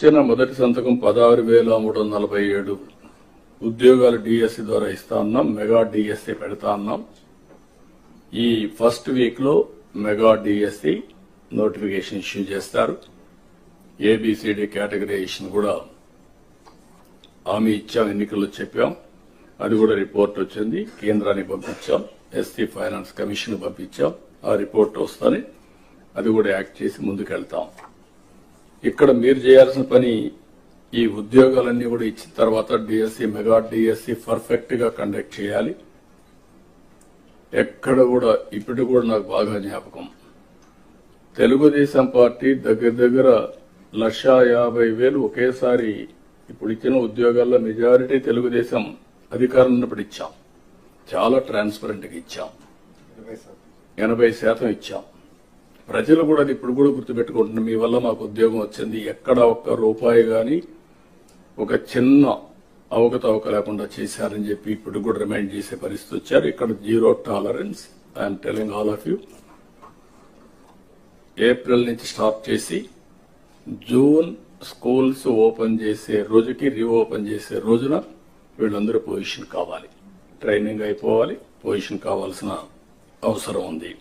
ఇచ్చిన మొదటి సంతకం 16,347 ఉద్యోగాలు డిఎస్సి ద్వారా ఇస్తా ఉన్నాం. మెగా డిఎస్సి పెడతా ఉన్నాం. ఈ ఫస్ట్ వీక్ లో మెగా డిఎస్సి నోటిఫికేషన్ ఇష్యూ చేస్తారు. ఏబిసిడి కేటగరైజేషన్ కూడా హామీ ఇచ్చాం, ఎన్నికల్లో చెప్పాం. అది కూడా రిపోర్ట్ వచ్చింది, కేంద్రానికి పంపించాం, ఎస్సీ ఫైనాన్స్ కమిషన్ పంపించాం. ఆ రిపోర్ట్ వస్తానే అది కూడా యాక్ట్ చేసి ముందుకెళ్తాం. ఇక్కడ మీరు చేయాల్సిన పని ఈ ఉద్యోగాలన్నీ కూడా ఇచ్చిన తర్వాత డిఎస్సి మెగా డిఎస్సి పర్ఫెక్ట్ గా కండక్ట్ చేయాలి. ఎక్కడ కూడా ఇప్పుడు కూడా నాకు బాగా జ్ఞాపకం, తెలుగుదేశం పార్టీ దగ్గర 1,50,000 ఒకేసారి ఇప్పుడు ఇచ్చిన ఉద్యోగాల్లో మెజారిటీ తెలుగుదేశం అధికారం ఉన్నప్పుడు ఇచ్చాం. చాలా ట్రాన్స్పరెంట్ గా ఇచ్చాం, 80% ఇచ్చాం. ప్రజలు కూడా అది ఇప్పుడు కూడా గుర్తుపెట్టుకుంటున్నారు. మీ వల్ల మాకు ఉద్యోగం వచ్చింది, ఎక్కడ ఒక్క రూపాయి గాని ఒక చిన్న అవకతవక లేకుండా చేశారని చెప్పి ఇప్పుడు కూడా రిమైండ్ చేసే పరిస్థితి వచ్చారు. ఇక్కడ zero tolerance. I'm telling all of you. April నుంచి స్టార్ట్ చేసి జూన్ స్కూల్స్ ఓపెన్ చేసే రోజుకి రీఓపెన్ చేసే రోజున వీళ్ళందరూ పొజిషన్ కావాలి, ట్రైనింగ్ అయిపోవాలి, పొజిషన్ కావాల్సిన అవసరం ఉంది.